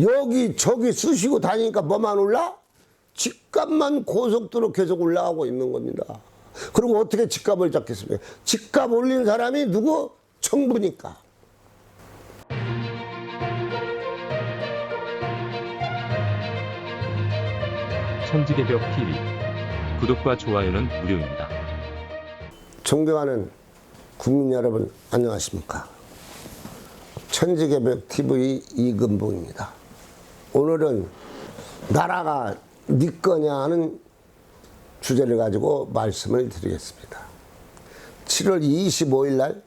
여기저기 쑤시고 다니니까 뭐만 올라? 집값만 고속도로 계속 올라가고 있는 겁니다. 그리고 어떻게 집값을 잡겠습니까? 집값 올린 사람이 누구? 정부니까. 천지개벽 TV 구독과 좋아요는 무료입니다. 존경하는 국민 여러분 안녕하십니까? 천지개벽 TV 이근봉입니다. 오늘은 나라가 네 거냐 하는 주제를 가지고 말씀을 드리겠습니다. 7월 25일 날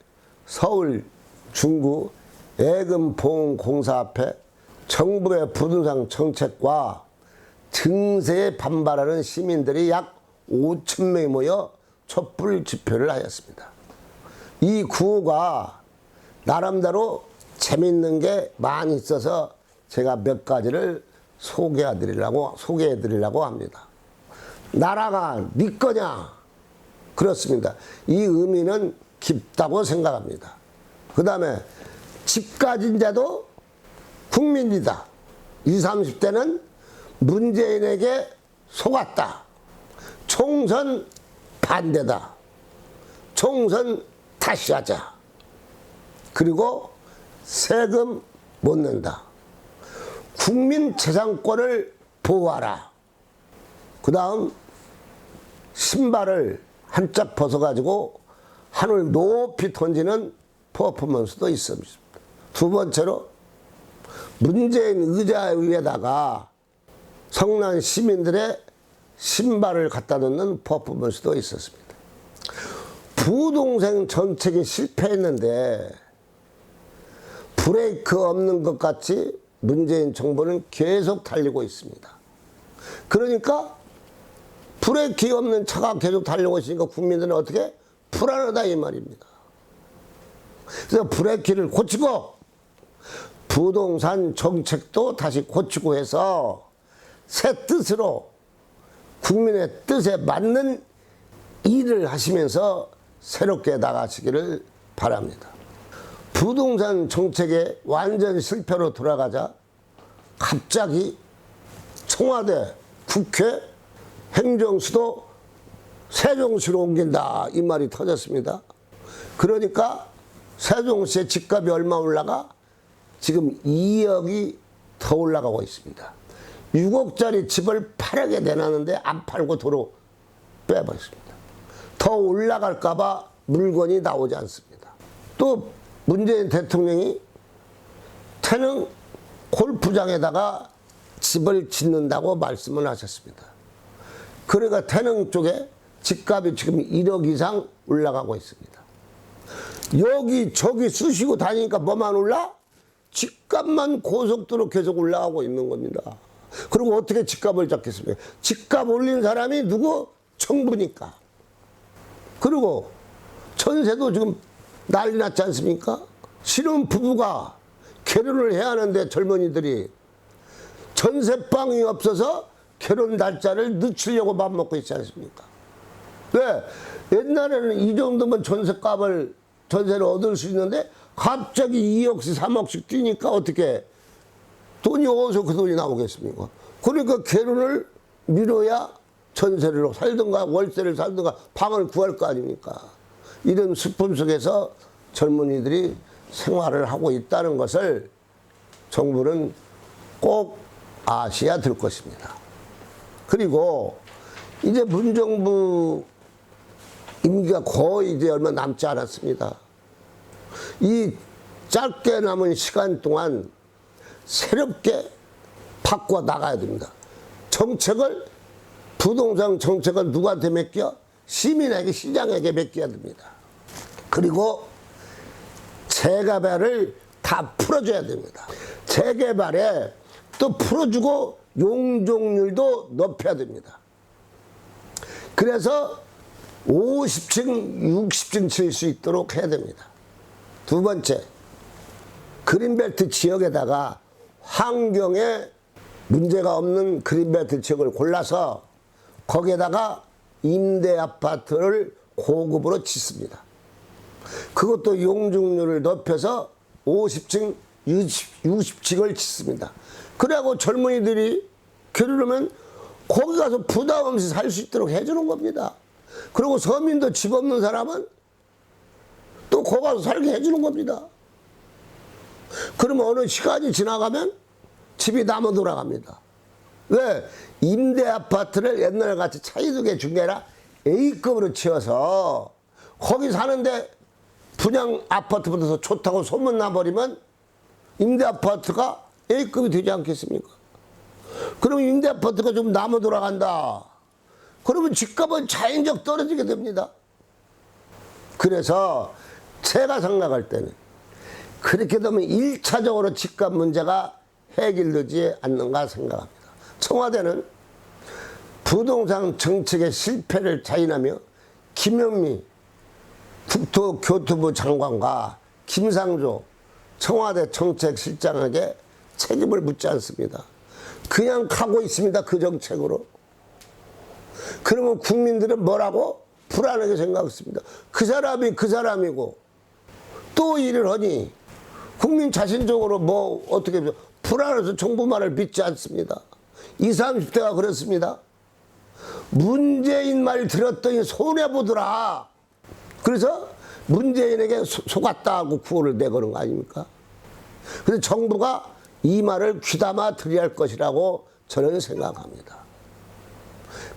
서울 중구 애금보험공사 앞에 정부의 부동산 정책과 증세에 반발하는 시민들이 약 5천 명이 모여 촛불 집회를 하였습니다. 이 구호가 나름대로 재밌는 게 많이 있어서 제가 몇 가지를 소개해드리려고 합니다. 나라가 네 거냐? 그렇습니다. 이 의미는 깊다고 생각합니다. 그 다음에 집 가진 자도 국민이다. 20, 30대는 문재인에게 속았다. 총선 반대다. 총선 다시 하자. 그리고 세금 못 낸다. 국민 재산권을 보호하라. 그 다음 신발을 한 짝 벗어가지고 하늘 높이 던지는 퍼포먼스도 있습니다. 두 번째로 문재인 의자 위에다가 성난 시민들의 신발을 갖다 놓는 퍼포먼스도 있었습니다. 부동산 정책이 실패했는데 브레이크 없는 것 같이 문재인 정부는 계속 달리고 있습니다. 그러니까 브레이크 없는 차가 계속 달리고 있으니까 국민들은 어떻게? 불안하다 이 말입니다. 그래서 브레이크를 고치고 부동산 정책도 다시 고치고 해서 새 뜻으로 국민의 뜻에 맞는 일을 하시면서 새롭게 나가시기를 바랍니다. 부동산 정책의 완전 실패로 돌아가자 갑자기 청와대, 국회, 행정수도 세종시로 옮긴다 이 말이 터졌습니다. 그러니까 세종시의 집값이 얼마 올라가? 지금 2억이 더 올라가고 있습니다. 6억짜리 집을 팔하게 내놨는데 안 팔고 도로 빼버렸습니다. 더 올라갈까봐 물건이 나오지 않습니다. 또 문재인 대통령이 태릉 골프장에다가 집을 짓는다고 말씀을 하셨습니다. 그러니까 태릉 쪽에 집값이 지금 1억 이상 올라가고 있습니다. 여기저기 쑤시고 다니니까 뭐만 올라? 집값만 고속도로 계속 올라가고 있는 겁니다. 그리고 어떻게 집값을 잡겠습니까? 집값 올린 사람이 누구? 정부니까. 그리고 전세도 지금 난리 났지 않습니까? 신혼 부부가 결혼을 해야 하는데 젊은이들이 전세방이 없어서 결혼 날짜를 늦추려고 맘먹고 있지 않습니까? 왜? 옛날에는 이 정도면 전세를 얻을 수 있는데 갑자기 2억씩 3억씩 뛰니까 어떻게 돈이 어디서 그 돈이 나오겠습니까? 그러니까 결혼을 미뤄야 전세를 살든가 월세를 살든가 방을 구할 거 아닙니까? 이런 슬픔 속에서 젊은이들이 생활을 하고 있다는 것을 정부는 꼭 아셔야 될 것입니다. 그리고 이제 문정부 임기가 거의 이제 얼마 남지 않았습니다. 이 짧게 남은 시간 동안 새롭게 바꿔 나가야 됩니다. 정책을, 부동산 정책을 누구한테 맡겨? 시민에게, 시장에게 맡겨야 됩니다. 그리고 재개발을 다 풀어줘야 됩니다. 재개발에 또 풀어주고 용적률도 높여야 됩니다. 그래서 50층, 60층 칠 수 있도록 해야 됩니다. 두 번째, 그린벨트 지역에다가 환경에 문제가 없는 그린벨트 지역을 골라서 거기에다가 임대 아파트를 고급으로 짓습니다. 그것도 용적률을 높여서 50층, 60층을 짓습니다. 그래고 젊은이들이 결혼하면 거기 가서 부담 없이 살 수 있도록 해주는 겁니다. 그리고 서민도 집 없는 사람은 또 거기 가서 살게 해주는 겁니다. 그러면 어느 시간이 지나가면 집이 남아 돌아갑니다. 왜? 임대 아파트를 옛날 같이 차이두개 준 게 아니라 A급으로 지어서 거기 사는데 분양 아파트보다 좋다고 소문나버리면 임대 아파트가 A급이 되지 않겠습니까? 그럼 임대 아파트가 좀 남아 돌아간다. 그러면 집값은 자연적 떨어지게 됩니다. 그래서 제가 생각할 때는 그렇게 되면 1차적으로 집값 문제가 해결되지 않는가 생각합니다. 청와대는 부동산 정책의 실패를 자인하며 김현미 국토교통부 장관과 김상조 청와대 정책실장에게 책임을 묻지 않습니다. 그냥 가고 있습니다. 그 정책으로. 그러면 국민들은 뭐라고? 불안하게 생각했습니다. 그 사람이 그 사람이고 또 일을 하니 국민 자신적으로 뭐 어떻게 불안해서 정부 말을 믿지 않습니다. 20, 30대가 그렇습니다. 문재인 말 들었더니 손해보더라. 그래서 문재인에게 속았다고 구호를 내거는 거 아닙니까? 그래서 정부가 이 말을 귀담아 들여야 할 것이라고 저는 생각합니다.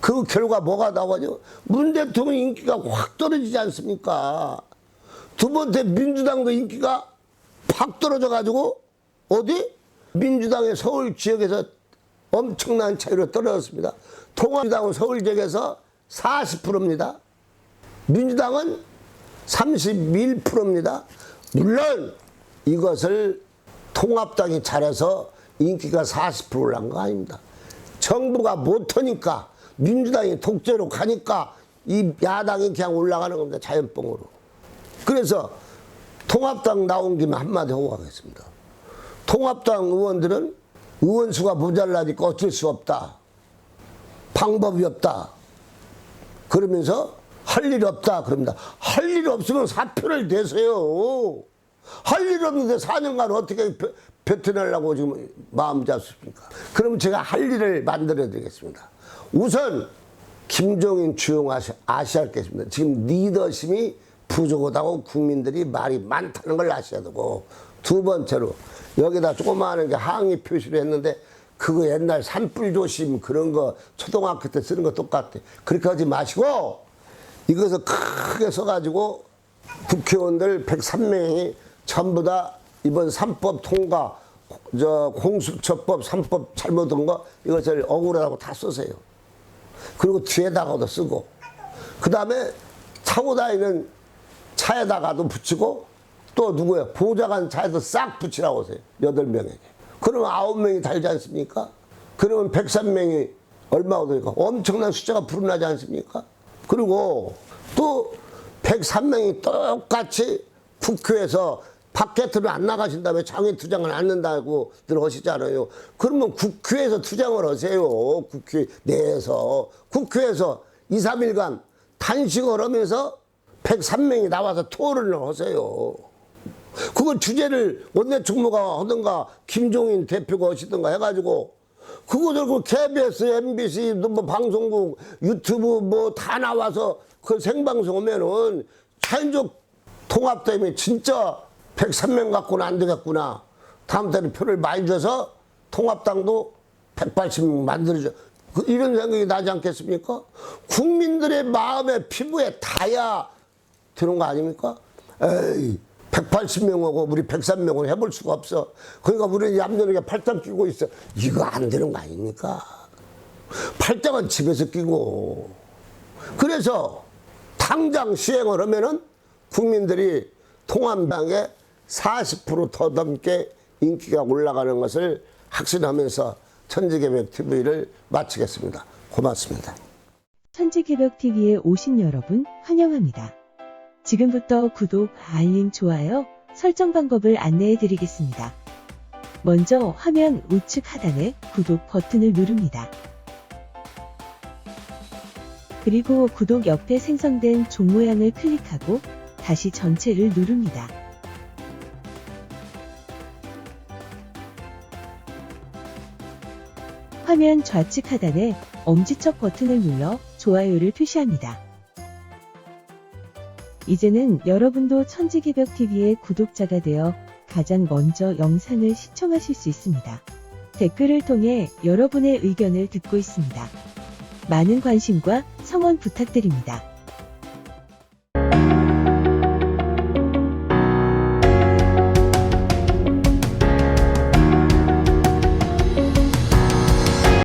그 결과 뭐가 나오죠? 문 대통령 인기가 확 떨어지지 않습니까? 두 번째 민주당도 인기가 팍 떨어져 가지고 어디? 민주당의 서울 지역에서 엄청난 차이로 떨어졌습니다. 통합당은 서울 지역에서 40%입니다. 민주당은 31%입니다. 물론 이것을 통합당이 잘해서 인기가 40% 올라간 거 아닙니다. 정부가 못하니까 민주당이 독재로 가니까 이 야당이 그냥 올라가는 겁니다. 자연뽕으로. 그래서 통합당 나온 김에 한마디 하고 가겠습니다. 통합당 의원들은 의원수가 모자라니까 어쩔 수 없다. 방법이 없다. 그러면서 할 일 없다. 그럽니다. 할 일 없으면 사표를 내세요. 할 일 없는데 4년간 어떻게 뱉어내려고 지금 마음 잡습니까? 그럼 제가 할 일을 만들어 드리겠습니다. 우선 김종인 아셔야겠습니다. 지금 리더십이 부족하다고 국민들이 말이 많다는 걸 아셔야 되고, 두 번째로 여기다 조그마한 게 항의 표시를 했는데 그거 옛날 산불 조심 그런 거 초등학교 때 쓰는 거 똑같아. 그렇게 하지 마시고 이것을 크게 써가지고 국회의원들 103명이 전부 다 이번 3법 통과, 공수처법 3법 잘못한 거 이것을 억울하다고 다 쓰세요. 그리고 뒤에다가도 쓰고, 그 다음에 타고 다니는 차에다가도 붙이고, 또 누구예요? 보좌관 차에도 싹 붙이라고 하세요. 8명에게. 그러면 9명이 달지 않습니까? 그러면 103명이 얼마가 되니까 엄청난 숫자가 불어나지 않습니까? 그리고 또 103명이 똑같이 국회에서 밖에는 안 나가신다며 장외 투쟁을 안 한다고 하시잖아요. 그러면 국회에서 투쟁을 하세요. 국회 내에서. 국회에서 2, 3일간 단식을 하면서 103명이 나와서 토론을 하세요. 그걸 주제를 원내 총무가 하든가 김종인 대표가 하시든가 해가지고 그거들 그 KBS, MBC, 뭐 방송국, 유튜브 뭐 다 나와서 그 생방송 오면은 자연적 통합 때문에 진짜 103명 갖고는 안 되겠구나. 다음 달에 표를 많이 줘서 통합당도 180명 만들어줘. 이런 생각이 나지 않겠습니까? 국민들의 마음에 피부에 닿아야 되는 거 아닙니까? 에이, 180명하고 우리 103명을 해볼 수가 없어. 그러니까 우리는 얌전하게 팔짱 끼고 있어. 이거 안 되는 거 아닙니까? 팔짱은 집에서 끼고. 그래서 당장 시행을 하면은 국민들이 통합당에 40% 더 넘게 인기가 올라가는 것을 확신하면서 천지개벽TV를 마치겠습니다. 고맙습니다. 천지개벽TV에 오신 여러분 환영합니다. 지금부터 구독, 알림, 좋아요, 설정 방법을 안내해 드리겠습니다. 먼저 화면 우측 하단에 구독 버튼을 누릅니다. 그리고 구독 옆에 생성된 종 모양을 클릭하고 다시 전체를 누릅니다. 화면 좌측 하단에 엄지척 버튼을 눌러 좋아요를 표시합니다. 이제는 여러분도 천지개벽TV의 구독자가 되어 가장 먼저 영상을 시청하실 수 있습니다. 댓글을 통해 여러분의 의견을 듣고 있습니다. 많은 관심과 성원 부탁드립니다.